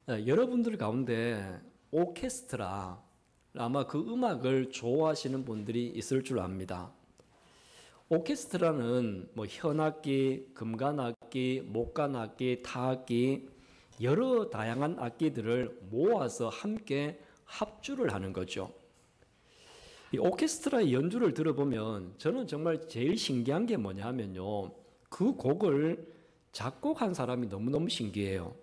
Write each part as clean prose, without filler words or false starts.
여러분들 가운데 오케스트라, 아마 그 음악을 좋아하시는 분들이 있을 줄 압니다. 오케스트라는 뭐 현악기, 금관악기, 목관악기, 타악기 여러 다양한 악기들을 모아서 함께 합주를 하는 거죠. 이 오케스트라의 연주를 들어보면 저는 정말 제일 신기한 게 뭐냐 하면요, 그 곡을 작곡한 사람이 너무너무 신기해요.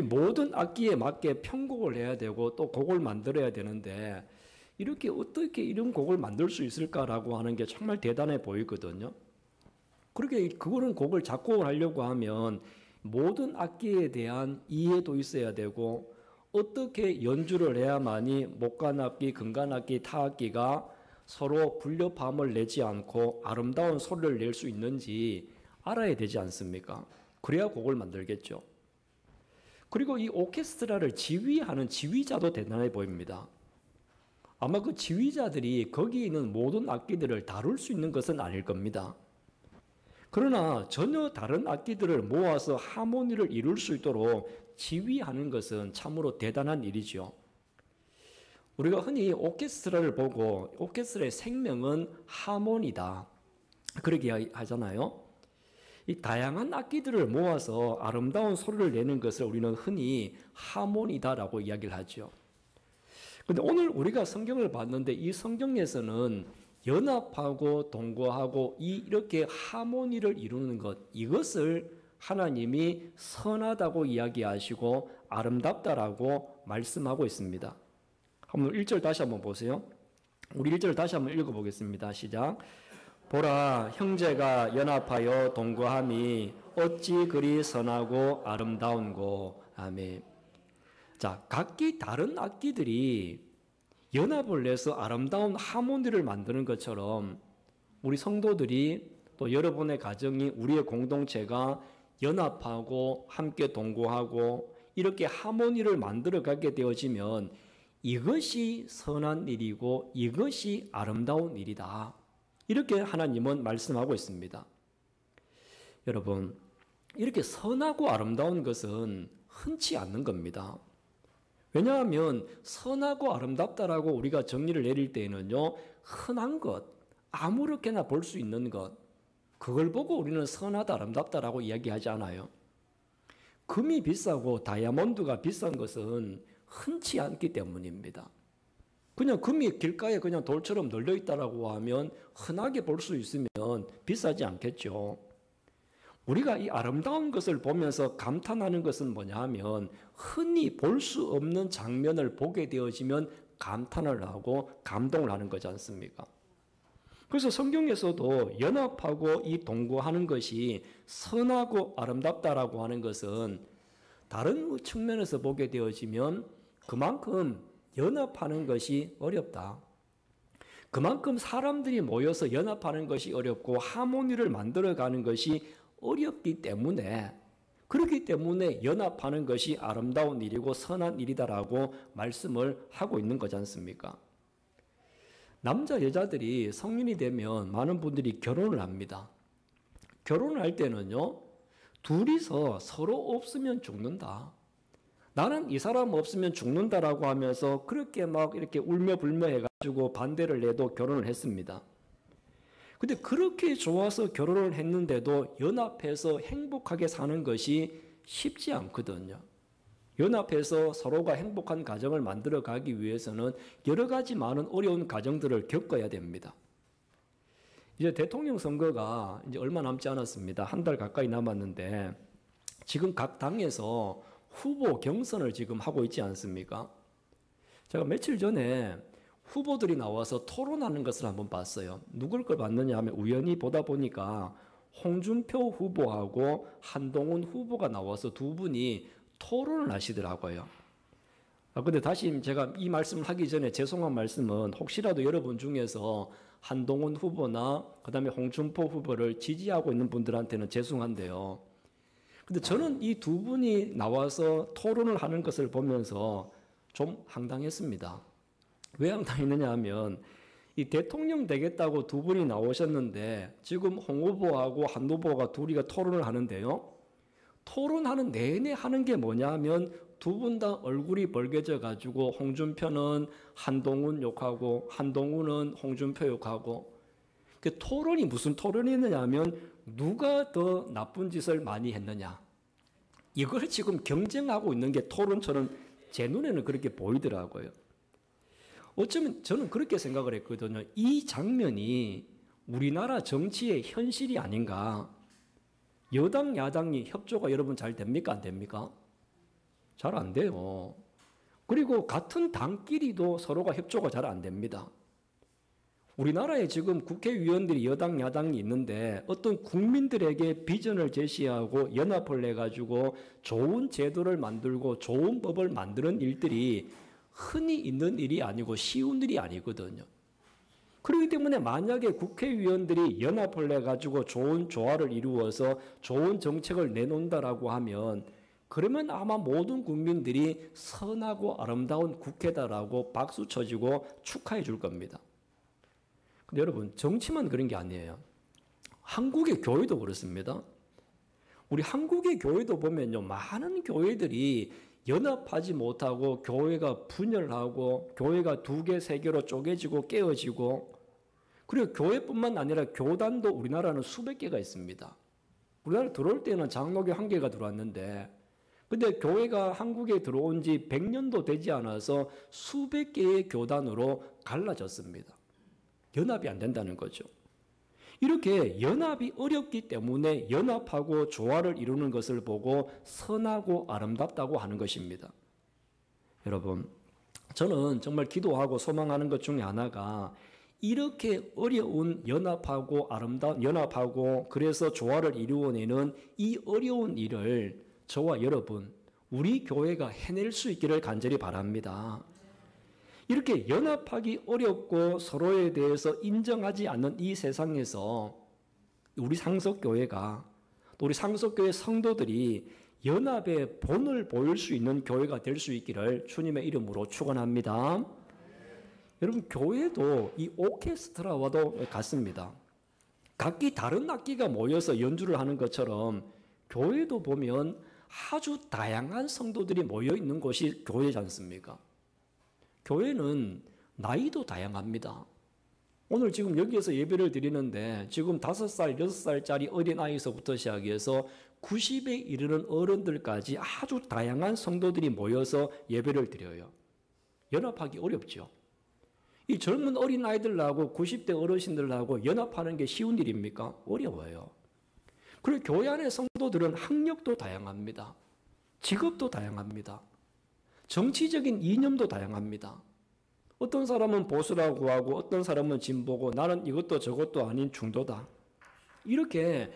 모든 악기에 맞게 편곡을 해야 되고 또 곡을 만들어야 되는데 이렇게 어떻게 이런 곡을 만들 수 있을까라고 하는 게 정말 대단해 보이거든요. 그렇게 그거는 곡을 작곡을 하려고 하면 모든 악기에 대한 이해도 있어야 되고 어떻게 연주를 해야만이 목관악기, 금관악기, 타악기가 서로 불협화음을 내지 않고 아름다운 소리를 낼 수 있는지 알아야 되지 않습니까? 그래야 곡을 만들겠죠. 그리고 이 오케스트라를 지휘하는 지휘자도 대단해 보입니다. 아마 그 지휘자들이 거기 있는 모든 악기들을 다룰 수 있는 것은 아닐 겁니다. 그러나 전혀 다른 악기들을 모아서 하모니를 이룰 수 있도록 지휘하는 것은 참으로 대단한 일이죠. 우리가 흔히 오케스트라를 보고 오케스트라의 생명은 하모니다, 그렇게 하잖아요. 이 다양한 악기들을 모아서 아름다운 소리를 내는 것을 우리는 흔히 하모니다라고 이야기를 하죠. 그런데 오늘 우리가 성경을 봤는데 이 성경에서는 연합하고 동거하고 이렇게 하모니를 이루는 것, 이것을 하나님이 선하다고 이야기하시고 아름답다라고 말씀하고 있습니다. 한번 1절 다시 한번 보세요. 우리 1절 다시 한번 읽어보겠습니다. 시작. 보라, 형제가 연합하여 동거함이 어찌 그리 선하고 아름다운고. 아멘. 자, 각기 다른 악기들이 연합을 해서 아름다운 하모니를 만드는 것처럼 우리 성도들이 또 여러분의 가정이, 우리의 공동체가 연합하고 함께 동거하고 이렇게 하모니를 만들어 가게 되어지면 이것이 선한 일이고 이것이 아름다운 일이다. 이렇게 하나님은 말씀하고 있습니다. 여러분, 이렇게 선하고 아름다운 것은 흔치 않는 겁니다. 왜냐하면 선하고 아름답다라고 우리가 정리를 내릴 때에는요, 흔한 것, 아무렇게나 볼 수 있는 것, 그걸 보고 우리는 선하다, 아름답다라고 이야기하지 않아요. 금이 비싸고 다이아몬드가 비싼 것은 흔치 않기 때문입니다. 그냥 금이 길가에 그냥 돌처럼 널려 있다라고 하면 흔하게 볼 수 있으면 비싸지 않겠죠. 우리가 이 아름다운 것을 보면서 감탄하는 것은 뭐냐 하면 흔히 볼 수 없는 장면을 보게 되어지면 감탄을 하고 감동을 하는 거지 않습니까? 그래서 성경에서도 연합하고 이 동거하는 것이 선하고 아름답다라고 하는 것은 다른 측면에서 보게 되어지면 그만큼 연합하는 것이 어렵다. 그만큼 사람들이 모여서 연합하는 것이 어렵고 하모니를 만들어가는 것이 어렵기 때문에, 그렇기 때문에 연합하는 것이 아름다운 일이고 선한 일이다라고 말씀을 하고 있는 거지 않습니까? 남자 여자들이 성인이 되면 많은 분들이 결혼을 합니다. 결혼을 할 때는요, 둘이서 서로 없으면 죽는다, 나는 이 사람 없으면 죽는다라고 하면서 그렇게 막 이렇게 울며 불며 해가지고 반대를 해도 결혼을 했습니다. 근데 그렇게 좋아서 결혼을 했는데도 연합해서 행복하게 사는 것이 쉽지 않거든요. 연합해서 서로가 행복한 가정을 만들어 가기 위해서는 여러 가지 많은 어려운 과정들을 겪어야 됩니다. 이제 대통령 선거가 이제 얼마 남지 않았습니다. 한 달 가까이 남았는데 지금 각 당에서 후보 경선을 지금 하고 있지 않습니까? 제가 며칠 전에 후보들이 나와서 토론하는 것을 한번 봤어요. 누굴 걸 봤느냐 하면 우연히 보다 보니까 홍준표 후보하고 한동훈 후보가 나와서 두 분이 토론을 하시더라고요. 근데 다시 제가 이 말씀을 하기 전에 죄송한 말씀은 혹시라도 여러분 중에서 한동훈 후보나 그다음에 홍준표 후보를 지지하고 있는 분들한테는 죄송한데요. 근데 저는 이 두 분이 나와서 토론을 하는 것을 보면서 좀 황당했습니다. 왜 황당했느냐 하면 이 대통령 되겠다고 두 분이 나오셨는데 지금 홍 후보하고 한 후보가 둘이가 토론을 하는데요. 토론하는 내내 하는 게 뭐냐 하면 두 분 다 얼굴이 벌개져 가지고 홍준표는 한동훈 욕하고 한동훈은 홍준표 욕하고, 그 토론이 무슨 토론이었느냐 하면 누가 더 나쁜 짓을 많이 했느냐, 이걸 지금 경쟁하고 있는 게 토론처럼 제 눈에는 그렇게 보이더라고요. 어쩌면 저는 그렇게 생각을 했거든요. 이 장면이 우리나라 정치의 현실이 아닌가. 여당 야당이 협조가 여러분 잘 됩니까? 안 됩니까? 잘 안 돼요. 그리고 같은 당끼리도 서로가 협조가 잘 안 됩니다. 우리나라에 지금 국회의원들이 여당 야당이 있는데 어떤 국민들에게 비전을 제시하고 연합을 해가지고 좋은 제도를 만들고 좋은 법을 만드는 일들이 흔히 있는 일이 아니고 쉬운 일이 아니거든요. 그렇기 때문에 만약에 국회의원들이 연합을 해가지고 좋은 조화를 이루어서 좋은 정책을 내놓는다라고 하면, 그러면 아마 모든 국민들이 선하고 아름다운 국회다라고 박수 쳐주고 축하해 줄 겁니다. 근데 여러분, 정치만 그런 게 아니에요. 한국의 교회도 그렇습니다. 우리 한국의 교회도 보면요, 많은 교회들이 연합하지 못하고 교회가 분열하고 교회가 두 개, 세 개로 쪼개지고 깨어지고, 그리고 교회뿐만 아니라 교단도 우리나라는 수백 개가 있습니다. 우리나라 들어올 때는 장로교 한 개가 들어왔는데, 근데 교회가 한국에 들어온 지 100년도 되지 않아서 수백 개의 교단으로 갈라졌습니다. 연합이 안 된다는 거죠. 이렇게 연합이 어렵기 때문에 연합하고 조화를 이루는 것을 보고 선하고 아름답다고 하는 것입니다. 여러분, 저는 정말 기도하고 소망하는 것 중에 하나가, 이렇게 어려운 연합하고 아름다운 연합하고 그래서 조화를 이루어내는 이 어려운 일을 저와 여러분, 우리 교회가 해낼 수 있기를 간절히 바랍니다. 이렇게 연합하기 어렵고 서로에 대해서 인정하지 않는 이 세상에서 우리 상속교회가, 또 우리 상속교회 성도들이 연합의 본을 보일 수 있는 교회가 될 수 있기를 주님의 이름으로 축원합니다. 여러분, 교회도 이 오케스트라와도 같습니다. 각기 다른 악기가 모여서 연주를 하는 것처럼 교회도 보면 아주 다양한 성도들이 모여 있는 곳이 교회지 않습니까? 교회는 나이도 다양합니다. 오늘 지금 여기에서 예배를 드리는데 지금 5살, 6살짜리 어린아이서부터 시작해서 90에 이르는 어른들까지 아주 다양한 성도들이 모여서 예배를 드려요. 연합하기 어렵죠. 이 젊은 어린아이들하고 90대 어르신들하고 연합하는 게 쉬운 일입니까? 어려워요. 그리고 교회 안의 성도들은 학력도 다양합니다. 직업도 다양합니다. 정치적인 이념도 다양합니다. 어떤 사람은 보수라고 하고 어떤 사람은 진보고 나는 이것도 저것도 아닌 중도다. 이렇게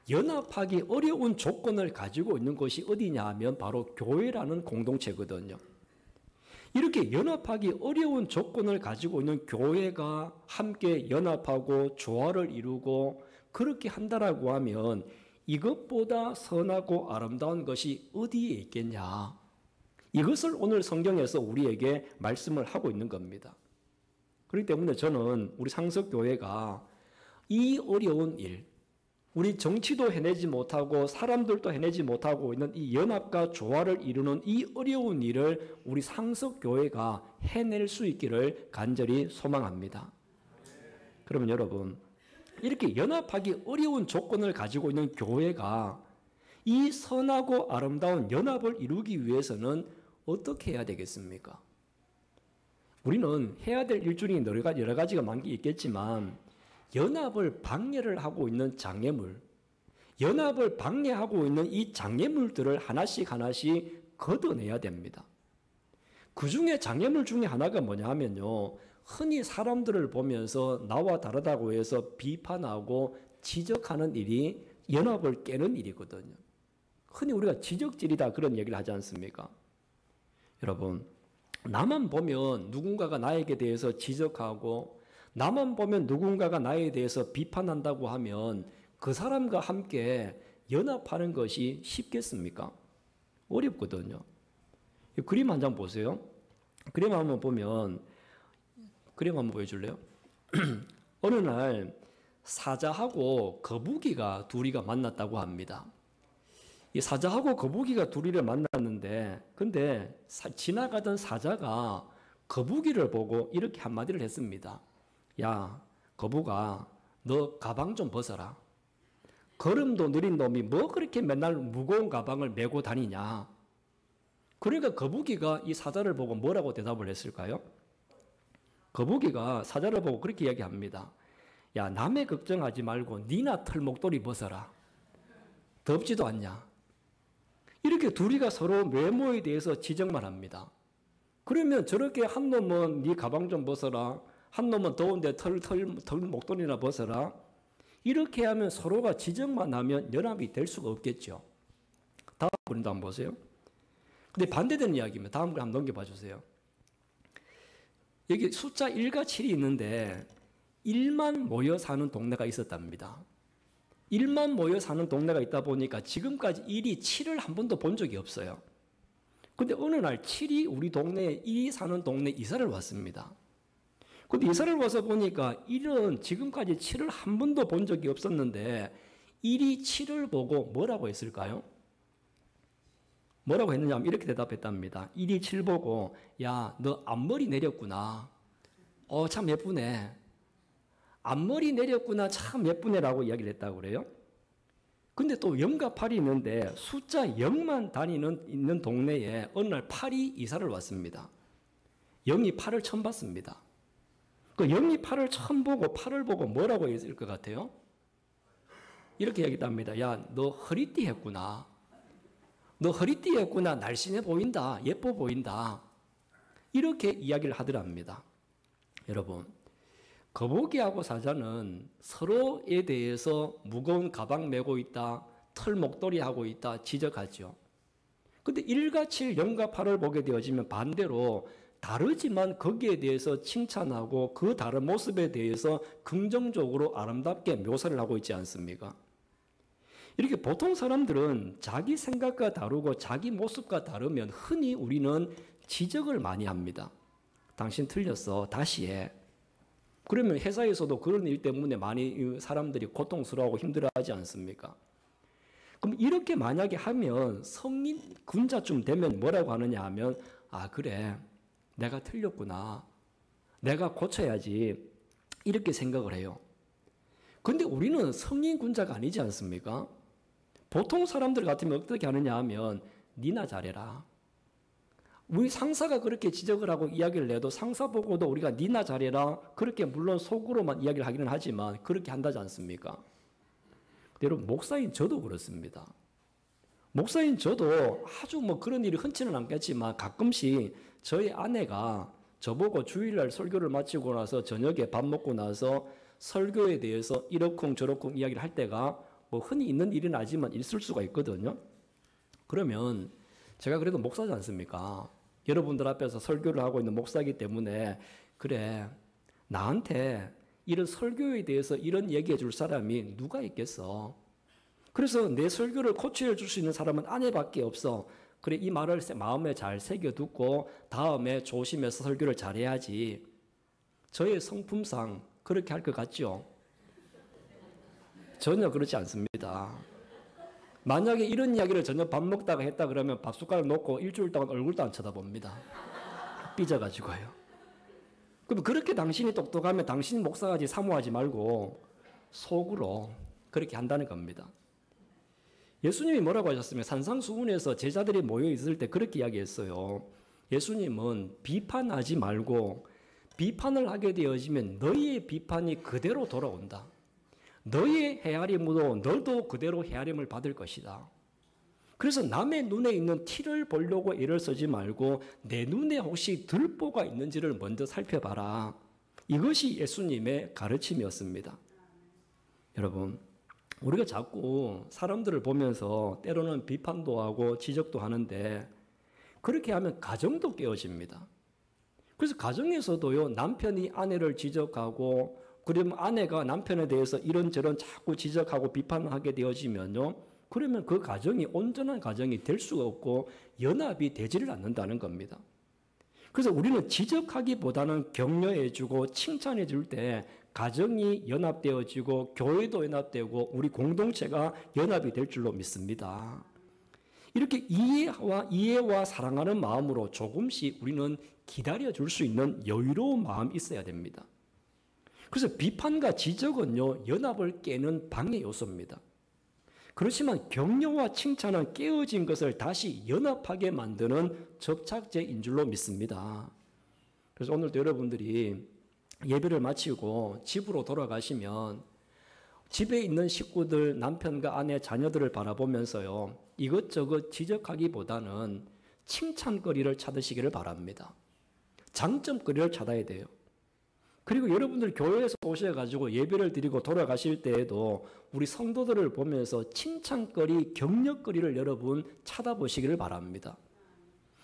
연합하기 어려운 조건을 가지고 있는 것이 어디냐 하면 바로 교회라는 공동체거든요. 이렇게 연합하기 어려운 조건을 가지고 있는 교회가 함께 연합하고 조화를 이루고 그렇게 한다라고 하면 이것보다 선하고 아름다운 것이 어디에 있겠냐. 이것을 오늘 성경에서 우리에게 말씀을 하고 있는 겁니다. 그렇기 때문에 저는 우리 상석교회가 이 어려운 일, 우리 정치도 해내지 못하고 사람들도 해내지 못하고 있는 이 연합과 조화를 이루는 이 어려운 일을 우리 상석교회가 해낼 수 있기를 간절히 소망합니다. 그러면 여러분, 이렇게 연합하기 어려운 조건을 가지고 있는 교회가 이 선하고 아름다운 연합을 이루기 위해서는 어떻게 해야 되겠습니까? 우리는 해야 될 일들이 여러 가지가 많이 있겠지만 연합을 방해를 하고 있는 장애물, 연합을 방해하고 있는 이 장애물들을 하나씩 걷어내야 됩니다. 그 중에 장애물 중에 하나가 뭐냐 하면요, 흔히 사람들을 보면서 나와 다르다고 해서 비판하고 지적하는 일이 연합을 깨는 일이거든요. 흔히 우리가 지적질이다 그런 얘기를 하지 않습니까? 여러분, 나만 보면 누군가가 나에게 대해서 지적하고 나만 보면 누군가가 나에 대해서 비판한다고 하면 그 사람과 함께 연합하는 것이 쉽겠습니까? 어렵거든요. 그림 한 장 보세요. 그림 한번 보여줄래요? 어느 날 사자하고 거북이가 둘이가 만났다고 합니다. 이 사자하고 거북이가 둘이를 만났는데 근데 지나가던 사자가 거북이를 보고 이렇게 한마디를 했습니다. 야, 거북아, 너 가방 좀 벗어라. 걸음도 느린 놈이 뭐 그렇게 맨날 무거운 가방을 메고 다니냐. 그러니까 거북이가 이 사자를 보고 뭐라고 대답을 했을까요? 거북이가 사자를 보고 그렇게 이야기합니다. 야, 남의 걱정하지 말고 니나 털목도리 벗어라. 덥지도 않냐. 이렇게 둘이가 서로 외모에 대해서 지적만 합니다. 그러면 저렇게 한 놈은 네 가방 좀 벗어라. 한 놈은 더운데 털 목도리나 벗어라. 이렇게 하면 서로가 지적만 하면 연합이 될 수가 없겠죠. 다음 그림도 한번 보세요. 근데 반대되는 이야기입니다. 다음 그림 한번 넘겨봐 주세요. 여기 숫자 1과 7이 있는데 1만 모여 사는 동네가 있었답니다. 1만 모여 사는 동네가 있다 보니까 지금까지 1이 7을 한 번도 본 적이 없어요. 근데 어느 날 7이 우리 동네에 1이 사는 동네에 이사를 왔습니다. 근데 이사를 와서 보니까 1은 지금까지 7을 한 번도 본 적이 없었는데 1이 7을 보고 뭐라고 했을까요? 뭐라고 했느냐 하면 이렇게 대답했답니다. 1이 7 보고 야, 너 앞머리 내렸구나. 참 예쁘네. 앞머리 내렸구나. 참 예쁘네라고 이야기를 했다고 그래요. 근데 또 0과 8이 있는데 숫자 0만 있는 동네에 어느 날 8이 이사를 왔습니다. 0이 8을 처음 봤습니다. 그 0이 8을 처음 보고 8을 보고 뭐라고 했을 것 같아요? 이렇게 얘기합니다. 야, 너 허리띠 했구나. 너 허리띠 했구나. 날씬해 보인다. 예뻐 보인다. 이렇게 이야기를 하더랍니다. 여러분, 거북이하고 사자는 서로에 대해서 무거운 가방 메고 있다, 털 목도리 하고 있다 지적하죠. 근데 1과 7, 0과 8을 보게 되어지면 반대로 다르지만 거기에 대해서 칭찬하고 그 다른 모습에 대해서 긍정적으로 아름답게 묘사를 하고 있지 않습니까? 이렇게 보통 사람들은 자기 생각과 다르고 자기 모습과 다르면 흔히 우리는 지적을 많이 합니다. 당신 틀렸어. 다시 해. 그러면 회사에서도 그런 일 때문에 많이 사람들이 고통스러워하고 힘들어하지 않습니까? 그럼 이렇게 만약에 하면 성인 군자쯤 되면 뭐라고 하느냐 하면 아 그래 내가 틀렸구나. 내가 고쳐야지. 이렇게 생각을 해요. 근데 우리는 성인 군자가 아니지 않습니까? 보통 사람들 같으면 어떻게 하느냐 하면 니나 잘해라. 우리 상사가 그렇게 지적을 하고 이야기를 해도 상사 보고도 우리가 니나 잘해라 그렇게 물론 속으로만 이야기를 하기는 하지만 그렇게 한다지 않습니까? 여러분 목사인 저도 그렇습니다. 목사인 저도 아주 그런 일이 흔치는 않겠지만 가끔씩 저희 아내가 저보고 주일날 설교를 마치고 나서 저녁에 밥 먹고 나서 설교에 대해서 이러쿵 저러쿵 이야기를 할 때가 흔히 있는 일은 아니지만 있을 수가 있거든요. 그러면 제가 그래도 목사지 않습니까? 여러분들 앞에서 설교를 하고 있는 목사이기 때문에 그래 나한테 이런 설교에 대해서 이런 얘기해 줄 사람이 누가 있겠어? 그래서 내 설교를 코치해 줄 수 있는 사람은 아내밖에 없어. 그래 이 말을 마음에 잘 새겨두고 다음에 조심해서 설교를 잘해야지. 저의 성품상 그렇게 할 것 같죠? 전혀 그렇지 않습니다. 만약에 이런 이야기를 저녁 밥 먹다가 했다 그러면 밥 숟가락 놓고 일주일 동안 얼굴도 안 쳐다봅니다. 삐져가지고요. 그럼 그렇게 당신이 똑똑하면 당신 목사까지 사모하지 말고 속으로 그렇게 한다는 겁니다. 예수님이 뭐라고 하셨으면 산상수훈에서 제자들이 모여 있을 때 그렇게 이야기했어요. 예수님은 비판하지 말고 비판을 하게 되어지면 너희의 비판이 그대로 돌아온다. 너희의 헤아림으로 너도 그대로 헤아림을 받을 것이다. 그래서 남의 눈에 있는 티를 보려고 애를 쓰지 말고 내 눈에 혹시 들보가 있는지를 먼저 살펴봐라. 이것이 예수님의 가르침이었습니다. 여러분, 우리가 자꾸 사람들을 보면서 때로는 비판도 하고 지적도 하는데 그렇게 하면 가정도 깨어집니다. 그래서 가정에서도요, 남편이 아내를 지적하고 그러면 아내가 남편에 대해서 이런저런 자꾸 지적하고 비판하게 되어지면요, 그러면 그 가정이 온전한 가정이 될 수가 없고 연합이 되지를 않는다는 겁니다. 그래서 우리는 지적하기보다는 격려해주고 칭찬해줄 때 가정이 연합되어지고 교회도 연합되고 우리 공동체가 연합이 될 줄로 믿습니다. 이렇게 이해와 사랑하는 마음으로 조금씩 우리는 기다려줄 수 있는 여유로운 마음이 있어야 됩니다. 그래서 비판과 지적은요, 연합을 깨는 방해 요소입니다. 그렇지만 격려와 칭찬은 깨어진 것을 다시 연합하게 만드는 접착제인 줄로 믿습니다. 그래서 오늘도 여러분들이 예배를 마치고 집으로 돌아가시면 집에 있는 식구들, 남편과 아내, 자녀들을 바라보면서요, 이것저것 지적하기보다는 칭찬거리를 찾으시기를 바랍니다. 장점거리를 찾아야 돼요. 그리고 여러분들 교회에서 오셔가지고 예배를 드리고 돌아가실 때에도 우리 성도들을 보면서 칭찬거리, 격려거리를 여러분 찾아보시기를 바랍니다.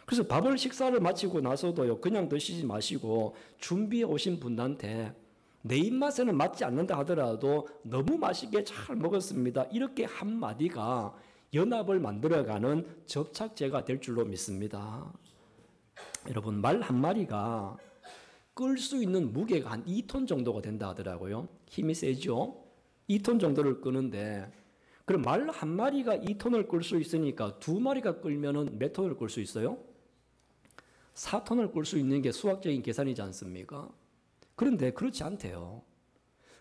그래서 식사를 마치고 나서도요, 그냥 드시지 마시고 준비해 오신 분한테 내 입맛에는 맞지 않는다 하더라도 너무 맛있게 잘 먹었습니다, 이렇게 한마디가 연합을 만들어가는 접착제가 될 줄로 믿습니다. 여러분, 말 한마디가 끌 수 있는 무게가 한 2톤 정도가 된다 하더라고요. 힘이 세죠? 2톤 정도를 끄는데, 그럼 말 한 마리가 2톤을 끌 수 있으니까 두 마리가 끌면은 몇 톤을 끌 수 있어요? 4톤을 끌 수 있는 게 수학적인 계산이지 않습니까? 그런데 그렇지 않대요.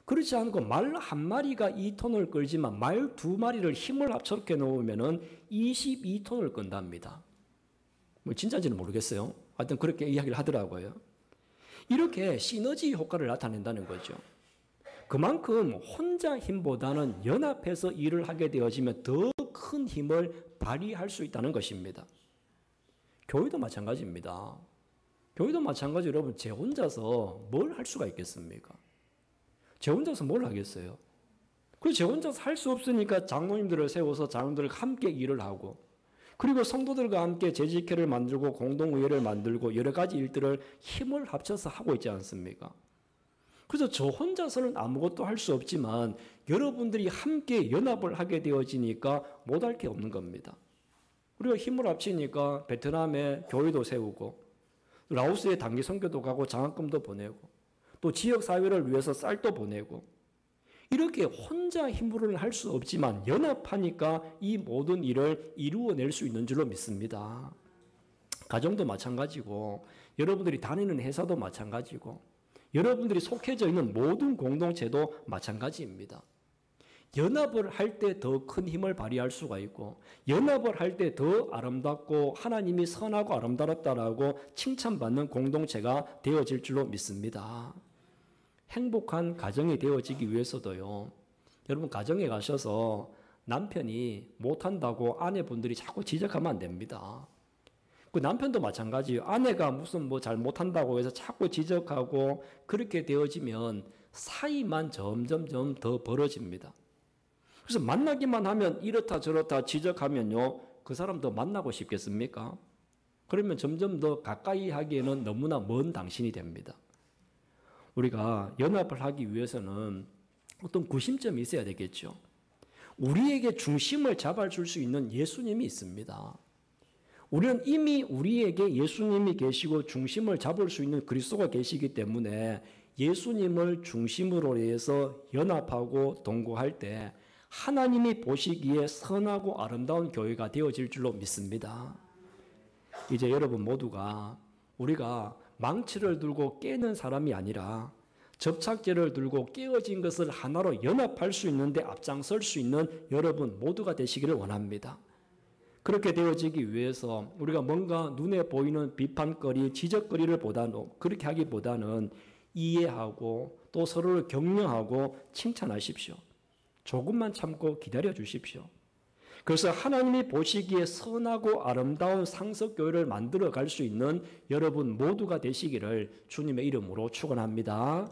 그렇지 않고 말 한 마리가 2톤을 끌지만 말 두 마리를 힘을 합쳐서 놓으면은 22톤을 끈답니다. 뭐 진짜인지는 모르겠어요. 하여튼 그렇게 이야기를 하더라고요. 이렇게 시너지 효과를 나타낸다는 거죠. 그만큼 혼자 힘보다는 연합해서 일을 하게 되어지면 더 큰 힘을 발휘할 수 있다는 것입니다. 교회도 마찬가지입니다. 교회도 마찬가지. 여러분, 제 혼자서 뭘 할 수가 있겠습니까? 제 혼자서 뭘 하겠어요? 그리고 제 혼자서 할 수 없으니까 장로님들을 세워서 장로들과 함께 일을 하고, 그리고 성도들과 함께 재직회를 만들고 공동의회를 만들고 여러 가지 일들을 힘을 합쳐서 하고 있지 않습니까? 그래서 저 혼자서는 아무것도 할 수 없지만 여러분들이 함께 연합을 하게 되어지니까 못할 게 없는 겁니다. 우리가 힘을 합치니까 베트남에 교회도 세우고, 라오스에 단기 선교도 가고 장학금도 보내고, 또 지역사회를 위해서 쌀도 보내고, 이렇게 혼자 힘으로는 할 수 없지만 연합하니까 이 모든 일을 이루어낼 수 있는 줄로 믿습니다. 가정도 마찬가지고, 여러분들이 다니는 회사도 마찬가지고, 여러분들이 속해져 있는 모든 공동체도 마찬가지입니다. 연합을 할 때 더 큰 힘을 발휘할 수가 있고, 연합을 할 때 더 아름답고 하나님이 선하고 아름다웠다라고 칭찬받는 공동체가 되어질 줄로 믿습니다. 행복한 가정이 되어지기 위해서도요, 여러분 가정에 가셔서 남편이 못한다고 아내분들이 자꾸 지적하면 안 됩니다. 그 남편도 마찬가지예요. 아내가 무슨 뭐 잘 못한다고 해서 자꾸 지적하고 그렇게 되어지면 사이만 점점점 더 벌어집니다. 그래서 만나기만 하면 이렇다 저렇다 지적하면요, 그 사람 더 만나고 싶겠습니까? 그러면 점점 더 가까이 하기에는 너무나 먼 당신이 됩니다. 우리가 연합을 하기 위해서는 어떤 구심점이 있어야 되겠죠. 우리에게 중심을 잡아줄 수 있는 예수님이 있습니다. 우리는 이미 우리에게 예수님이 계시고 중심을 잡을 수 있는 그리스도가 계시기 때문에 예수님을 중심으로 해서 연합하고 동거할 때 하나님이 보시기에 선하고 아름다운 교회가 되어질 줄로 믿습니다. 이제 여러분 모두가 우리가 망치를 들고 깨는 사람이 아니라 접착제를 들고 깨어진 것을 하나로 연합할 수 있는데 앞장설 수 있는 여러분 모두가 되시기를 원합니다. 그렇게 되어지기 위해서 우리가 뭔가 눈에 보이는 비판거리, 지적거리를 그렇게 하기보다는 이해하고 또 서로를 격려하고 칭찬하십시오. 조금만 참고 기다려 주십시오. 그래서 하나님이 보시기에 선하고 아름다운 상석교회를 만들어 갈 수 있는 여러분 모두가 되시기를 주님의 이름으로 축원합니다.